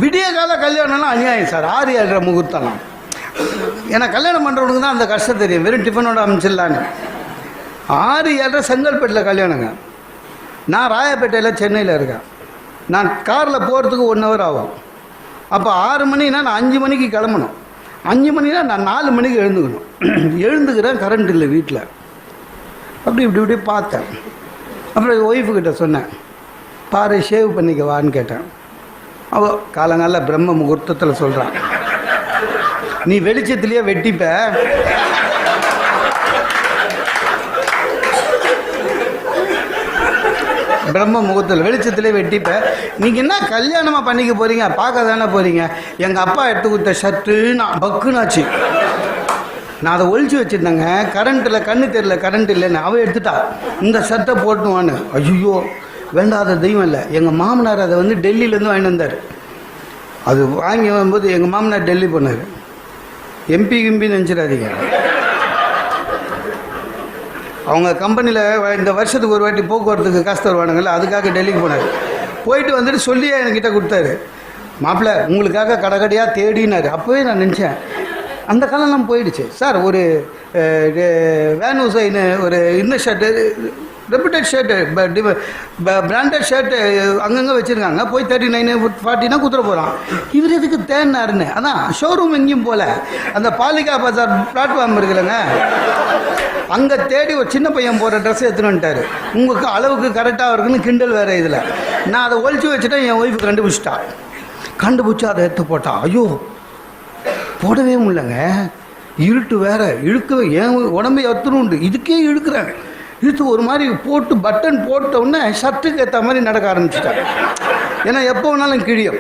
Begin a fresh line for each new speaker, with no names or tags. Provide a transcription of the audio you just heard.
விடிய கால கல்யாணம்னா அநியாயம் சார். 6-7 முகூர்த்தம்லாம். ஏன்னா கல்யாணம் பண்ணுறவனுக்கு தான் அந்த கஷ்டம் தெரியும். வெறும் டிஃபனோட அமைச்சிடலான்னு. 6-7 செங்கல்பேட்டில் கல்யாணங்க. நான் ராயப்பேட்டையில் சென்னையில் இருக்கேன். நான் காரில் போகிறதுக்கு 1 ஹவர் ஆகும். அப்போ 6 மணினா நான் 5 மணிக்கு கிளம்பணும். 5 மணினா நான் 4 மணிக்கு எழுந்துக்கணும். எழுந்துக்கிறேன், கரண்ட் இல்லை வீட்டில். அப்படி இப்படி பார்த்தேன். அப்புறம் ஒய்ஃபுக்கிட்ட சொன்னேன், பாரு ஷேவ் பண்ணிக்க வான்னு கேட்டேன். அவள் காலங்கால பிரம்ம முகூர்த்தத்தில் சொல்கிறான், நீ வெளிச்சத்துலேயே வெட்டிப்ப, பிரம்ம முகூர்த்தத்தில் வெளிச்சத்துலேயே வெட்டிப்ப, நீங்கள் என்ன கல்யாணமாக பண்ணிக்க போகிறீங்க, பார்க்க தானே போகிறீங்க. எங்கள் அப்பா எடுத்து கொடுத்த ஷர்ட்டு நான் பக்குனாச்சு. நான் அதை ஒழிச்சு வச்சுருந்தேங்க. கரண்ட்டில் கண்ணு தெரியல, கரண்ட் இல்லைன்னு அவள் எடுத்துட்டா. இந்த ஷர்ட்டை போட்டுவான்னு. ஐயோ வேண்டாத தெய்வம் இல்லை. எங்கள் மாமனார் அதை வந்து டெல்லியிலேருந்து வாங்கிட்டு வந்தார். அது வாங்கி வரும்போது எங்கள் மாமனார் டெல்லி போனார். எம்பி கிம்பின்னு நினச்சிடாதீங்க. அவங்க கம்பெனியில் இந்த வருஷத்துக்கு ஒரு வாட்டி போக்குவரத்துக்கு காசு தருவானுங்கள்ல, அதுக்காக டெல்லிக்கு போனார். போயிட்டு வந்துட்டு சொல்லியே என்கிட்ட கொடுத்தாரு, மாப்பிள்ளை உங்களுக்காக கடைக்கடையாக தேடினார். அப்போவே நான் நினச்சேன் அந்த காலம்லாம் போயிடுச்சு சார். ஒரு வேன் ஹுசைனு ஒரு inner shirt, reputed shirt, branded shirt அங்கங்கே வச்சுருக்காங்க. போய் 39-40 குத்துற போகிறான். இவர் எதுக்கு தேடினாருன்னு. அதான் ஷோரூம் எங்கேயும் போல். அந்த பாலிகா பஜார் பிளாட்ஃபார்ம் இருக்குல்லங்க, அங்கே தேடி ஒரு சின்ன பையன் போகிற ட்ரெஸ் எடுத்துன்னு வந்துட்டார். உங்களுக்கு அளவுக்கு கரெக்டாக இருக்குன்னு கிண்டல் வேறு. இதில் நான் அதை ஒழிச்சு வச்சுட்டேன். என் ஒய்ஃபு கண்டுபிடிச்சி அதை எடுத்து போட்டான். ஐயோ போடவே முடியலங்க, இழுட்டு வேற இழுக்கவே. என் உடம்பு எத்தனுண்டு இதுக்கே இழுக்கிறாங்க. இழுத்து ஒரு மாதிரி போட்டு பட்டன் போட்ட உடனே ஷர்ட்டுக்கு ஏற்ற மாதிரி நடக்க ஆரம்பிச்சிட்டாங்க. ஏன்னா எப்போ வேணாலும் கிழியும்.